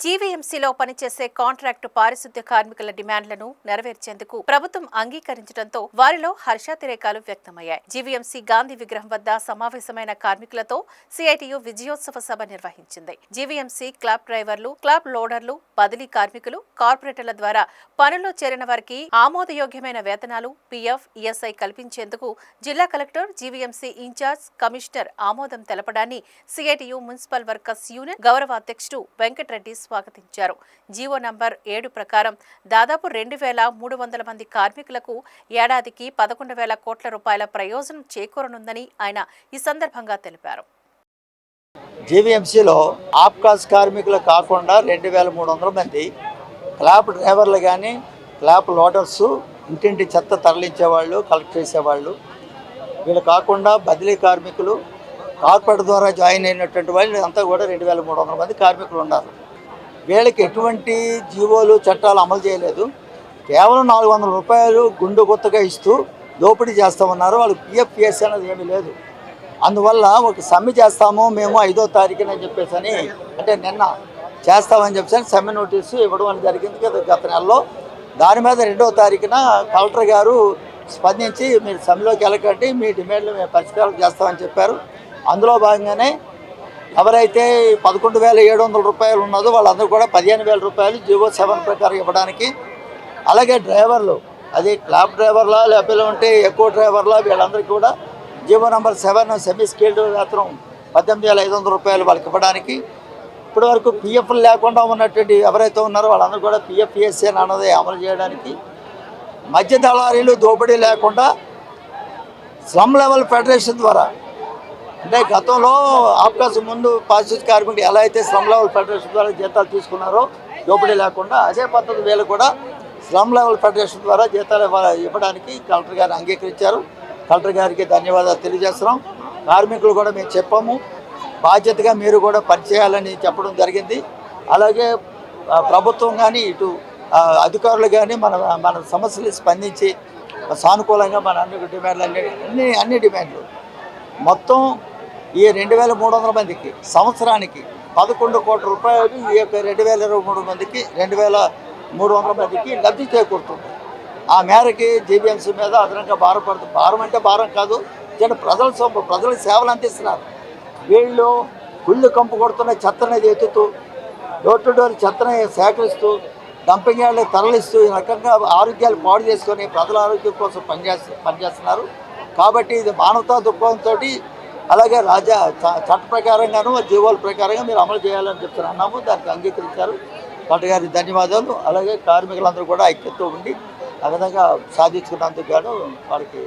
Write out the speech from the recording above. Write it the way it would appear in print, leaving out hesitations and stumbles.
జీవీఎంసీలో పనిచేసే కాంట్రాక్టు పారిశుద్ధ్య కార్మికుల డిమాండ్లను నెరవేర్చేందుకు ప్రభుత్వం అంగీకరించడంతో వారిలో హర్షాతిరేకాలు వ్యక్తమయ్యాయి. జీవీఎంసీ గాంధీ విగ్రహం వద్ద సమావేశమైన కార్మికులతో సిఐటియు విజయోత్సవ సభ నిర్వహించింది. జీవీఎంసీ క్లాబ్ డ్రైవర్లు, క్లాబ్ లోడర్లు, బదిలీ కార్మికులు, కార్పొరేటర్ల ద్వారా పనుల్లో చేరిన వారికి ఆమోదయోగ్యమైన వేతనాలు, పీఎఫ్, ఈఎస్ఐ కల్పించేందుకు జిల్లా కలెక్టర్, జీవీఎంసీ ఇన్ఛార్జ్, కమిషనర్ ఆమోదం తెలపడాన్ని సిఐటియు మున్సిపల్ వర్కర్స్ యూనియన్ గౌరవ అధ్యక్షుడు వెంకటరెడ్డి స్వాగతించారు. జీవో నంబర్ 7 ప్రకారం దాదాపు 2,300 మంది కార్మికులకు ఏడాదికి 11,000 కోట్ల రూపాయల ప్రయోజనం చేకూరనుందని ఆయన ఈ సందర్భంగా తెలిపారు. జీవీఎంసీలో ఆప్కాస్ కార్మికులు కాకుండా 2,300 మంది క్లాబ్ డ్రైవర్లు కానీ, క్లాబ్ లోడర్సు, ఇంటింటి చెత్త తరలించేవాళ్ళు, కలెక్ట్ చేసేవాళ్ళు, వీళ్ళు కాకుండా బదిలీ కార్మికులు, కార్పొరేట్ ద్వారా జాయిన్ అయినటువంటి వాళ్ళు అంతా కూడా 2,300 మంది కార్మికులు ఉన్నారు. వీళ్ళకి ఎటువంటి జీవోలు, చట్టాలు అమలు చేయలేదు. కేవలం 400 రూపాయలు గుండు గుత్తగా ఇస్తూ దోపిడీ చేస్తామన్నారు. వాళ్ళకి పిఎఫ్, పిఎస్సీ అనేది ఏమీ లేదు. అందువల్ల ఒక సమ్మె చేస్తాము మేము 5వ తారీఖున చెప్పేసి అని, అంటే నిన్న చేస్తామని చెప్పేసి సమ్మె నోటీసు ఇవ్వడం జరిగింది కదా గత నెలలో. దాని మీద 2వ తారీఖున కలెక్టర్ గారు స్పందించి మీరు సమ్మెలోకి వెళ్ళకండి, మీ డిమాండ్లు మేము పరిష్కారం చేస్తామని చెప్పారు. అందులో భాగంగానే ఎవరైతే 11,700 రూపాయలు ఉన్నదో వాళ్ళందరూ కూడా 15,000 రూపాయలు జీవో 7 ప్రకారం ఇవ్వడానికి, అలాగే డ్రైవర్లు, అది క్లాబ్ డ్రైవర్లా లేకపోతే ఎక్కువ డ్రైవర్లా, వీళ్ళందరికీ కూడా జీవో నంబర్ 7 సెమీ స్కేల్డ్ వేతనం 18,500 రూపాయలు వాళ్ళకి ఇవ్వడానికి, ఇప్పటి వరకు పిఎఫ్లు లేకుండా ఉన్నటువంటి ఎవరైతే ఉన్నారో వాళ్ళందరూ కూడా పిఎఫ్, పిఎస్సీ అన్నది అమలు చేయడానికి, మధ్య దళారీలు దోపిడీ లేకుండా స్లమ్ లెవెల్ ఫెడరేషన్ ద్వారా, అంటే గతంలో ఆప్కాస్ ముందు పారిశుద్ధ్య కార్మికులు ఎలా అయితే స్లమ్ లెవెల్ ఫెడరేషన్ ద్వారా జీతాలు తీసుకున్నారో దోపిడీ లేకుండా, అదే పద్ధతి వీళ్ళు కూడా స్లమ్ లెవెల్ ఫెడరేషన్ ద్వారా జీతాలు ఇవ్వడానికి కలెక్టర్ గారు అంగీకరించారు. కలెక్టర్ గారికి ధన్యవాదాలు తెలియజేస్తున్నాం. కార్మికులు కూడా మేము చెప్పాము, బాధ్యతగా మీరు కూడా పనిచేయాలని చెప్పడం జరిగింది. అలాగే ప్రభుత్వం కానీ, ఇటు అధికారులు కానీ మన సమస్యలు స్పందించి సానుకూలంగా మన అన్ని డిమాండ్లు మొత్తం ఈ 2,300 మందికి సంవత్సరానికి 11 కోట్ల రూపాయలు, ఈ యొక్క 2,023 మందికి 2,300 మందికి లబ్ధి చేకూరుతుంది. ఆ మేరకి జీవీఎంసీ మీద అదనంగా భారం అంటే భారం కాదు, ప్రజల సొమ్ము, ప్రజలకు సేవలు అందిస్తున్నారు. వీళ్ళు కుళ్ళు కంపు కొడుతున్న చెత్తనేది ఎత్తుతూ, డోర్ టు డోర్ చెత్తని సేకరిస్తూ, డంపింగ్ యార్డ్లు తరలిస్తూ, ఈ రకంగా ఆరోగ్యాలు పాడు చేసుకొని ప్రజల ఆరోగ్యం కోసం పనిచేస్తున్నారు. కాబట్టి ఇది మానవతా దృక్పథంతో, అలాగే చట్ట ప్రకారంగాను జీవోల ప్రకారంగా మీరు అమలు చేయాలని చెప్తున్నాము. దానికి అంగీకరించారు. కలెక్టర్ గారికి ధన్యవాదాలు. అలాగే కార్మికులందరూ కూడా ఐక్యతతో ఉండి ఆ విధంగా సాధించుకున్నందుకు గాను వారికి